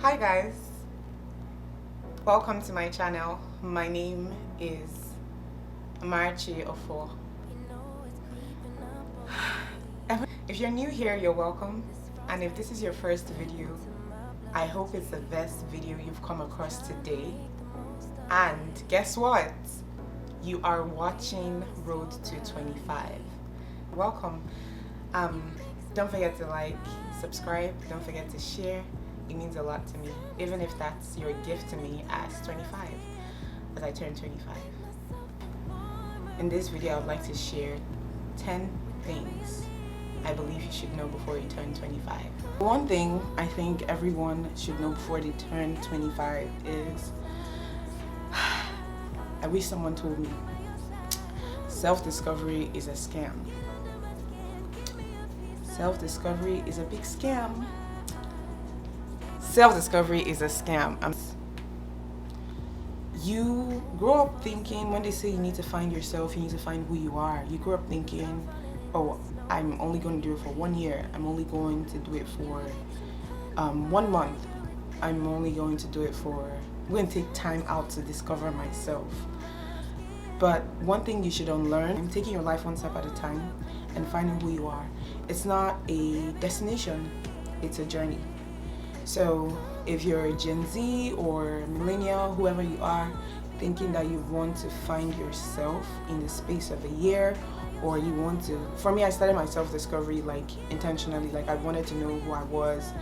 Hi guys, welcome to my channel. My name is Marchi Ofo. If you're new here, you're welcome, and if this is your first video, I hope it's the best video you've come across today. And guess what? You are watching Road to 25. Welcome. Don't forget to like, subscribe, don't forget to share. It means a lot to me, even if that's your gift to me as 25, as I turn 25. In this video, I would like to share 10 things I believe you should know before you turn 25. One thing I think everyone should know before they turn 25 is, I wish someone told me, self-discovery is a scam. Self-discovery is a big scam. Self-discovery is a scam. You grow up thinking, when they say you need to find yourself, you need to find who you are, you grow up thinking, oh, I'm only going to do it for 1 year, I'm only going to do it for 1 month, I'm only going to do it for, I'm going to take time out to discover myself. But one thing you should unlearn, taking your life one step at a time and finding who you are. It's not a destination, it's a journey. So if you're a Gen Z or millennial, whoever you are, thinking that you want to find yourself in the space of a year, or you want to, for me, I started my self-discovery like intentionally, like I wanted to know who I was.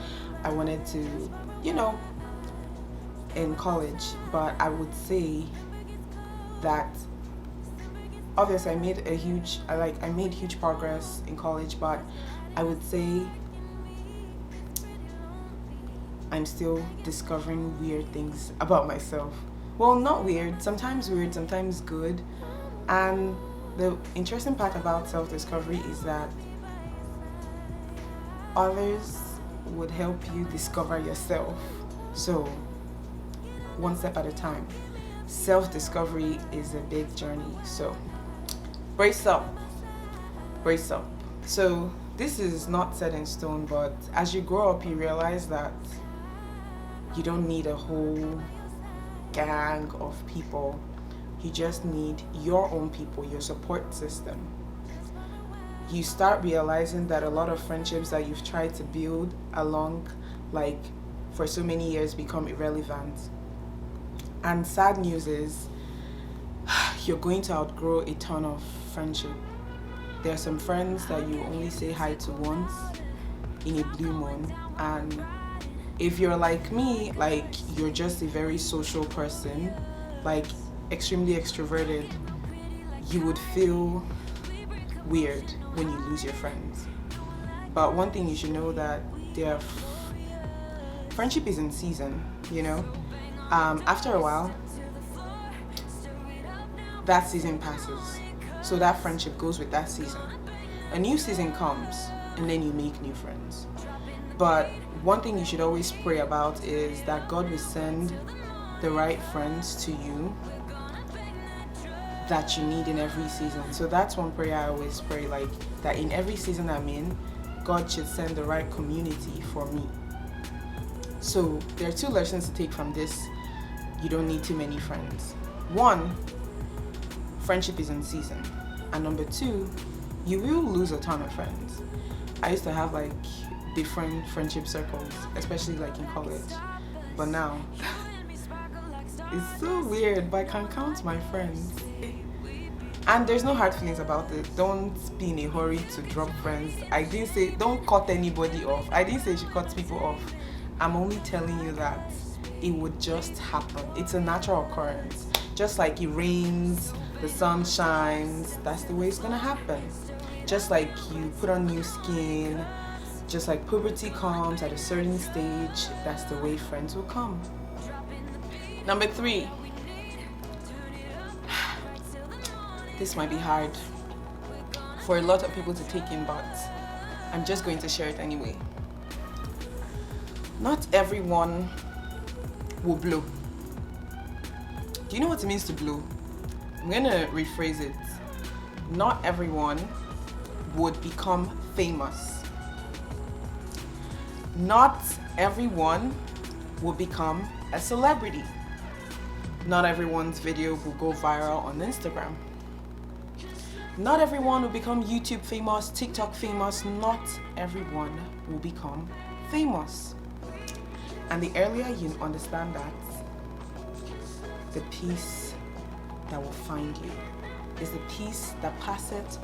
I wanted to, in college, but I would say that obviously I made huge progress in college, but I would say I'm still discovering weird things about myself. Well, not weird, sometimes good. And the interesting part about self-discovery is that others would help you discover yourself. So, one step at a time. Self-discovery is a big journey. So, brace up. Brace up. So, this is not set in stone, but as you grow up, you realize that you don't need a whole gang of people. You just need your own people, your support system. You start realizing that a lot of friendships that you've tried to build along, like for so many years, become irrelevant. And sad news is, you're going to outgrow a ton of friendship. There are some friends that you only say hi to once in a blue moon, and if you're like me, like you're just a very social person, like extremely extroverted, you would feel weird when you lose your friends. But one thing you should know, that friendship is in season, after a while, that season passes. So that friendship goes with that season. A new season comes and then you make new friends. But one thing you should always pray about is that God will send the right friends to you that you need in every season. So that's one prayer I always pray, like that in every season I'm in, God should send the right community for me. So there are 2 lessons to take from this. You don't need too many friends. 1, friendship is in season. And number 2, you will lose a ton of friends. I used to have like different friendship circles, especially like in college, but now it's so weird, but I can count my friends, and there's no hard feelings about it. Don't be in a hurry to drop friends. I didn't say don't cut anybody off. I didn't say you should cut people off. I'm only telling you that it would just happen. It's a natural occurrence. Just like it rains, the sun shines, that's the way it's gonna happen. Just like you put on new skin, just like puberty comes at a certain stage, that's the way friends will come. Number 3. This might be hard for a lot of people to take in, but I'm just going to share it anyway. Not everyone will blow. Do you know what it means to blow? I'm gonna rephrase it. Not everyone would become famous. Not everyone will become a celebrity. Not everyone's video will go viral on Instagram. Not everyone will become YouTube famous, TikTok famous. Not everyone will become famous. And the earlier you understand that, the peace that will find you is the peace that passeth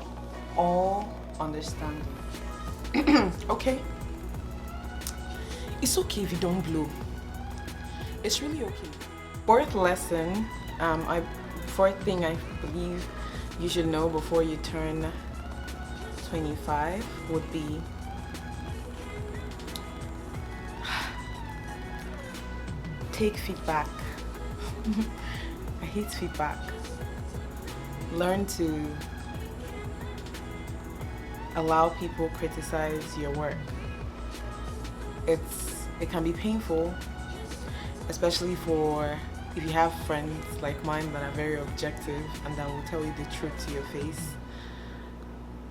all understanding. Okay? It's okay if you don't blow. It's really okay. Fourth lesson, fourth thing I believe you should know before you turn 25 would be take feedback. I hate feedback. Learn to allow people criticize your work. It can be painful, especially if you have friends like mine that are very objective and that will tell you the truth to your face.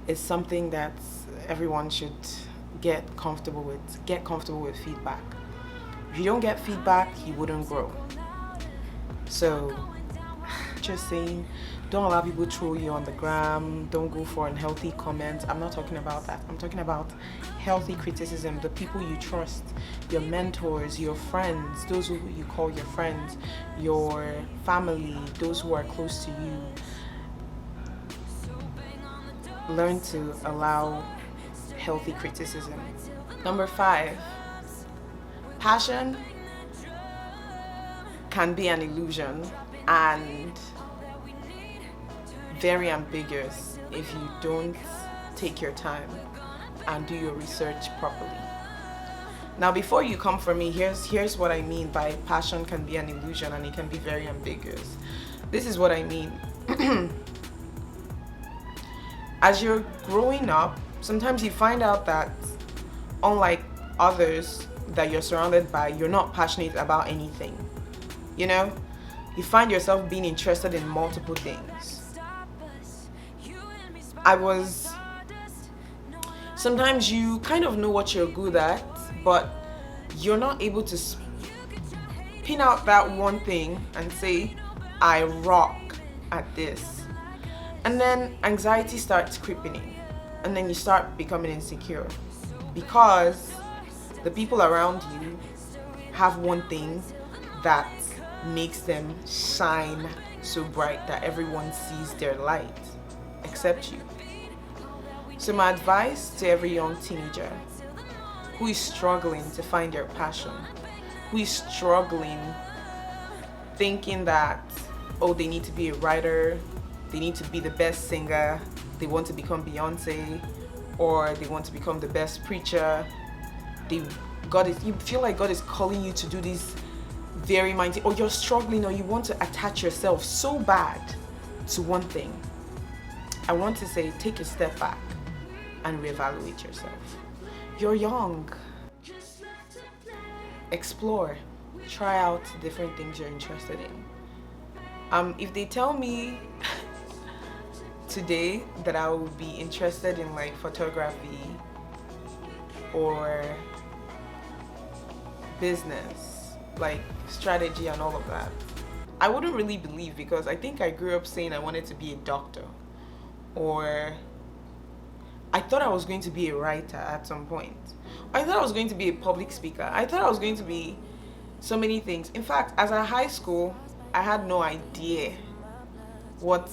It's something that everyone should get comfortable with. Get comfortable with feedback. If you don't get feedback, you wouldn't grow. So, just saying, don't allow people to troll you on the gram. Don't go for unhealthy comments. I'm not talking about that. I'm talking about healthy criticism. The people you trust, your mentors, your friends, those who you call your friends, your family, those who are close to you. Learn to allow healthy criticism. Number 5, passion can be an illusion and very ambiguous if you don't take your time and do your research properly. Now, before you come for me, here's what I mean by passion can be an illusion and it can be very ambiguous. This is what I mean. As you're growing up, sometimes you find out that unlike others that you're surrounded by, you're not passionate about anything. You know, you find yourself being interested in multiple things. Sometimes you kind of know what you're good at, but you're not able to pin out that one thing and say, I rock at this. And then anxiety starts creeping in, and then you start becoming insecure because the people around you have one thing that makes them shine so bright that everyone sees their light except you. So my advice to every young teenager who is struggling to find their passion, who is struggling thinking that, oh, they need to be a writer, they need to be the best singer, they want to become Beyonce, or they want to become the best preacher, you feel like God is calling you to do this very mighty, or you're struggling, or you want to attach yourself so bad to one thing. I want to say, take a step back and reevaluate yourself. You're young. Explore. Try out different things you're interested in. If they tell me today that I will be interested in like photography or business, like strategy and all of that, I wouldn't really believe, because I think I grew up saying I wanted to be a doctor, or I thought I was going to be a writer at some point. I thought I was going to be a public speaker. I thought I was going to be so many things. In fact, as a high school, I had no idea what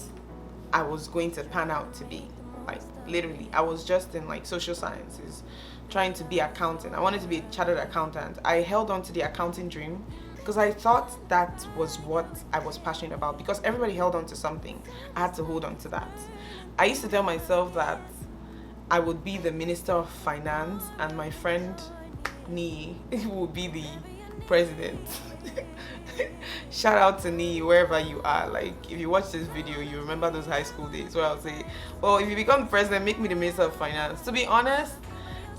I was going to pan out to be. Like literally, I was just in like social sciences, trying to be accountant. I wanted to be a chartered accountant. I held on to the accounting dream because I thought that was what I was passionate about, because everybody held on to something. I had to hold on to that. I used to tell myself that I would be the Minister of Finance and my friend Nee would be the president. Shout out to Nee, wherever you are. Like, if you watch this video, you remember those high school days where I'll say, well, if you become the president, make me the Minister of Finance. To be honest,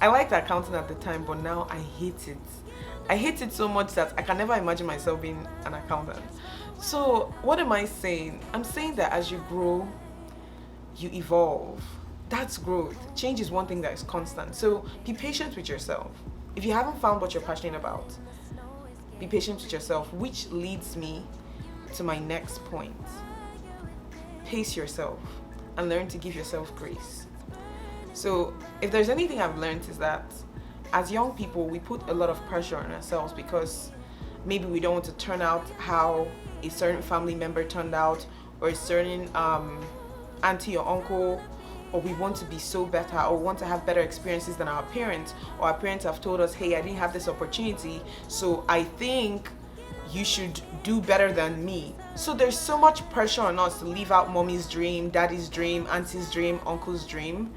I liked accounting at the time, but now I hate it. I hate it so much that I can never imagine myself being an accountant. So what am I saying? I'm saying that as you grow, you evolve. That's growth. Change is one thing that is constant. So be patient with yourself. If you haven't found what you're passionate about, Be patient with yourself, which leads me to my next point. Pace yourself and learn to give yourself grace. So if there's anything I've learned is that as young people, we put a lot of pressure on ourselves because maybe we don't want to turn out how a certain family member turned out, or a certain auntie or uncle, or we want to be so better, or want to have better experiences than our parents, or our parents have told us, hey, I didn't have this opportunity, so I think you should do better than me. So there's so much pressure on us to live out mommy's dream, daddy's dream, auntie's dream, uncle's dream.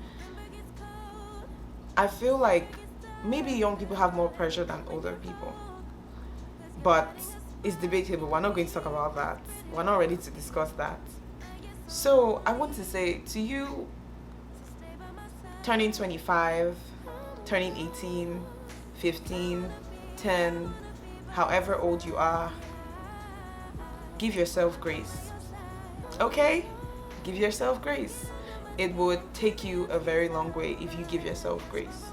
I feel like maybe young people have more pressure than older people, but it's debatable. We're not going to talk about that. We're not ready to discuss that. So I want to say to you, turning 25, turning 18, 15, 10, however old you are, give yourself grace. Okay? Give yourself grace. It would take you a very long way if you give yourself grace.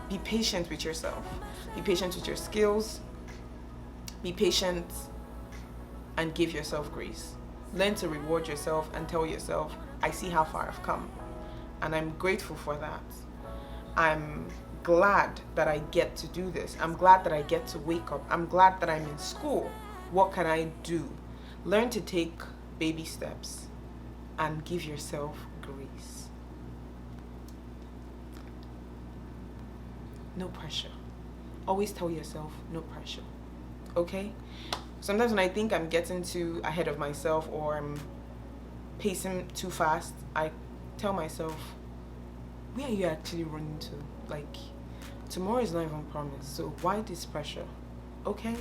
Be patient with yourself. Be patient with your skills. Be patient and give yourself grace. Learn to reward yourself and tell yourself, I see how far I've come. And I'm grateful for that. I'm glad that I get to do this. I'm glad that I get to wake up. I'm glad that I'm in school. What can I do? Learn to take baby steps and give yourself grace. No pressure. Always tell yourself, no pressure. Okay? Sometimes when I think I'm getting too ahead of myself or I'm pacing too fast, I tell myself, where are you actually running to? Like, tomorrow is not even promised, so why this pressure? Okay?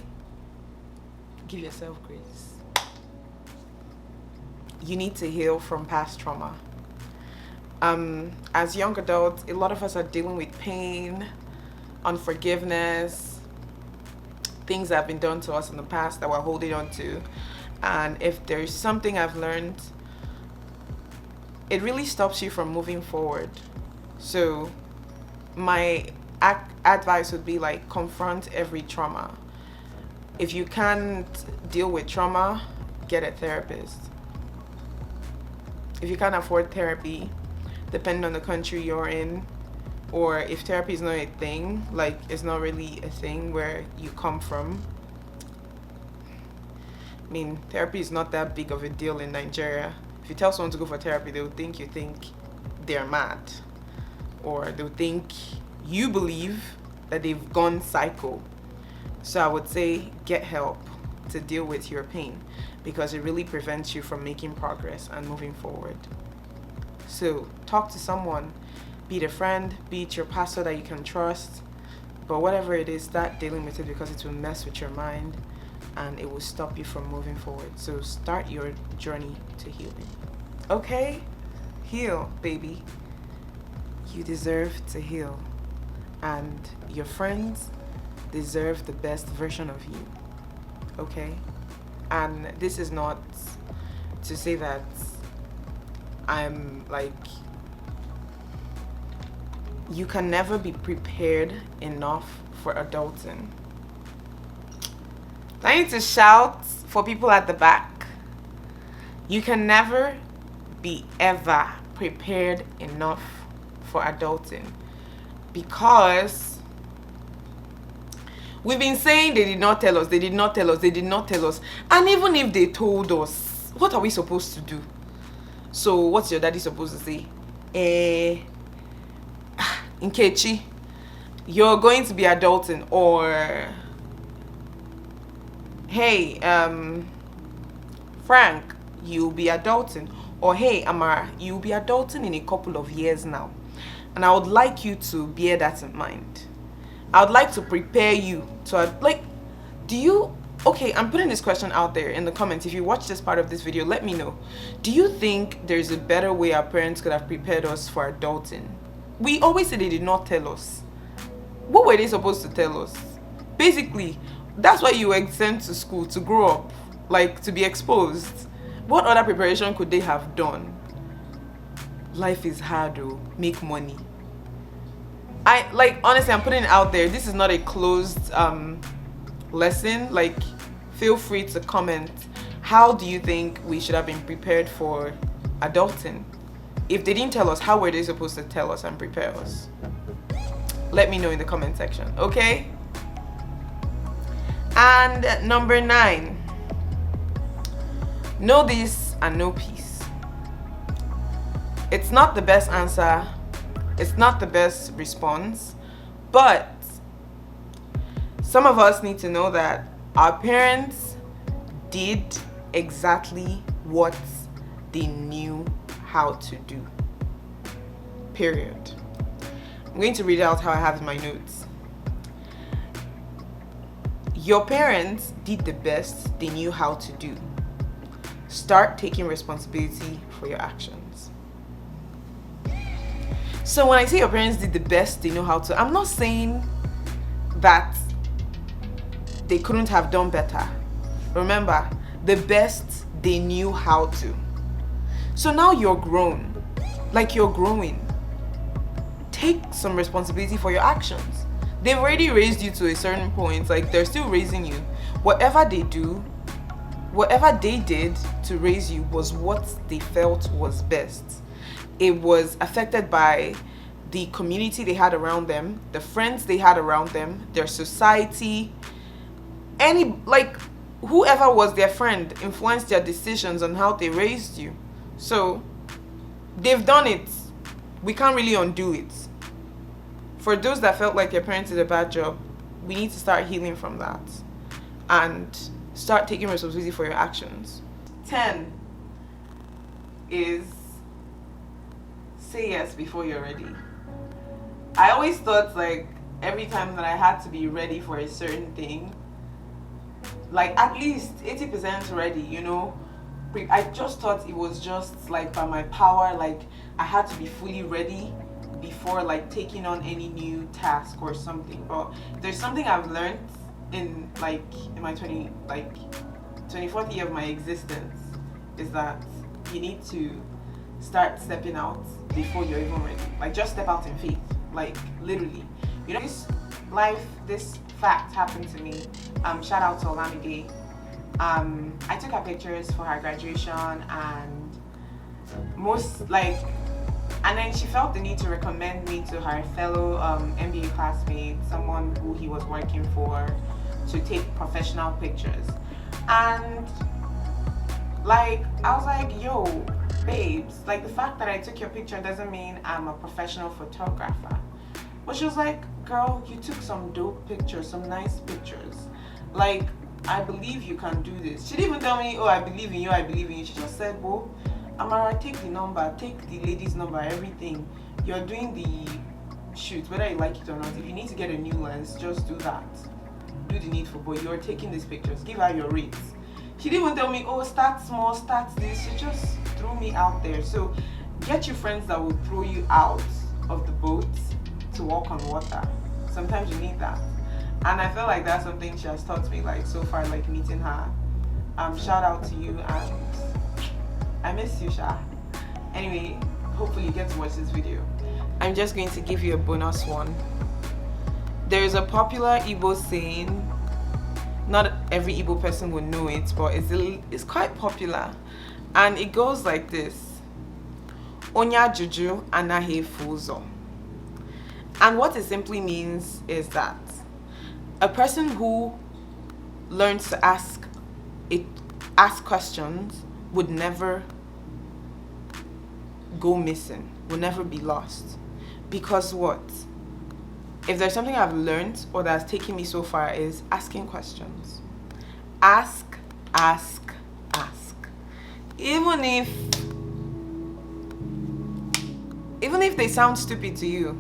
Give yourself grace. You need to heal from past trauma. As young adults, a lot of us are dealing with pain, unforgiveness, things that have been done to us in the past that we're holding on to. And if there's something I've learned, it really stops you from moving forward. So my advice would be like, confront every trauma. If you can't deal with trauma, get a therapist. If you can't afford therapy, depending on the country you're in, or if therapy is not a thing, like it's not really a thing where you come from. I mean, therapy is not that big of a deal in Nigeria. If you tell someone to go for therapy, they'll think you think they're mad, or they'll think you believe that they've gone psycho. So I would say get help to deal with your pain, because it really prevents you from making progress and moving forward. So talk to someone, be it a friend, be it your pastor that you can trust, but whatever it is, start dealing with it, because it will mess with your mind and it will stop you from moving forward. So start your journey to healing. Okay? Heal, baby. You deserve to heal, and your friends deserve the best version of you. Okay? And this is not to say that I'm like, you can never be prepared enough for adulting. I need to shout for people at the back. You can never be ever prepared enough for adulting, because we've been saying they did not tell us, they did not tell us, they did not tell us. And even if they told us, what are we supposed to do? So what's your daddy supposed to say? Nkechi, you're going to be adulting, or hey, Frank, you'll be adulting, or hey, Amara, you'll be adulting in a couple of years now. And I would like you to bear that in mind. I would like to prepare you to, like, do you, okay, I'm putting this question out there in the comments. If you watch this part of this video, let me know. Do you think there's a better way our parents could have prepared us for adulting? We always say they did not tell us. What were they supposed to tell us? Basically, that's why you were sent to school, to grow up, like to be exposed. What other preparation could they have done? Life is hard though. Make money. Honestly, I'm putting it out there. This is not a closed lesson, like feel free to comment. How do you think we should have been prepared for adulting? If they didn't tell us, how were they supposed to tell us and prepare us? Let me know in the comment section, okay? And number 9, know this and know peace. It's not the best answer, it's not the best response, but some of us need to know that our parents did exactly what they knew how to do. Period. I'm going to read out how I have in my notes. Your parents did the best they knew how to do. Start taking responsibility for your actions. So when I say your parents did the best they know how to, I'm not saying that they couldn't have done better. Remember, the best they knew how to. So now you're grown, like you're growing. Take some responsibility for your actions. They've already raised you to a certain point, like they're still raising you. Whatever they do, whatever they did to raise you was what they felt was best. It was affected by the community they had around them, the friends they had around them, their society, whoever was their friend influenced their decisions on how they raised you. So they've done it. We can't really undo it. For those that felt like their parents did a bad job, we need to start healing from that and start taking responsibility for your actions. 10 is say yes before you're ready. I always thought like every time that I had to be ready for a certain thing, like at least 80% ready, you know. I just thought it was just like by my power, like I had to be fully ready before like taking on any new task or something. But there's something I've learned in my 24th year of my existence, is that you need to start stepping out before you're even ready. Like just step out in faith, like literally. You know, this fact happened to me. Shout out to Olamide. I took her pictures for her graduation, and then she felt the need to recommend me to her fellow MBA classmate, someone who he was working for, to take professional pictures. And like I was like, yo, babes, like the fact that I took your picture doesn't mean I'm a professional photographer. But she was like, girl, you took some dope pictures, some nice pictures. Like, I believe you can do this. She didn't even tell me, oh, I believe in you, I believe in you. She just said, well, Amara, take the number, take the lady's number, everything. You're doing the shoot, whether you like it or not. If you need to get a new lens, just do that. Do the needful, but you're taking these pictures. Give her your rates. She didn't even tell me, oh, start small, start this. She just threw me out there. So get your friends that will throw you out of the boat to walk on water. Sometimes you need that. And I feel like that's something she has taught me, like so far, like meeting her. Shout out to you, and I miss you, Sha. Anyway, hopefully you get to watch this video. I'm just going to give you a bonus one. There is a popular Igbo saying, not every Igbo person will know it, but it's quite popular, and it goes like this: Onya juju anahe fuzo. And what it simply means is that a person who learns to ask questions would never go missing, will never be lost. Because what? If there's something I've learned or that's taken me so far, is asking questions. Ask. Even if they sound stupid to you,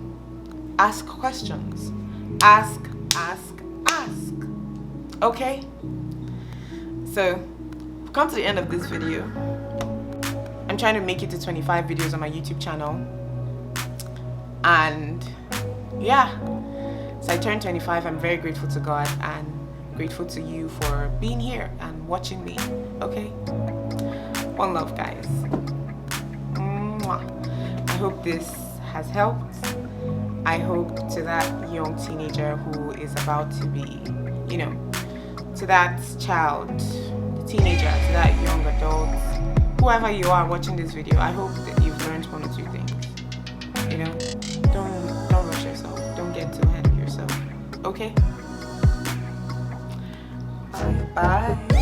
ask questions. Ask. Okay? So, we've come to the end of this video. I'm trying to make it to 25 videos on my YouTube channel. And yeah, so I turned 25. I'm very grateful to God and grateful to you for being here and watching me. Okay? One love, guys. Mwah. I hope this has helped. I hope to that young teenager who is about to be, to that child, the teenager, to that young adult, whoever you are watching this video, I hope that you've learned one or two things. You know, don't rush yourself. Don't get too ahead of yourself. Okay? Bye.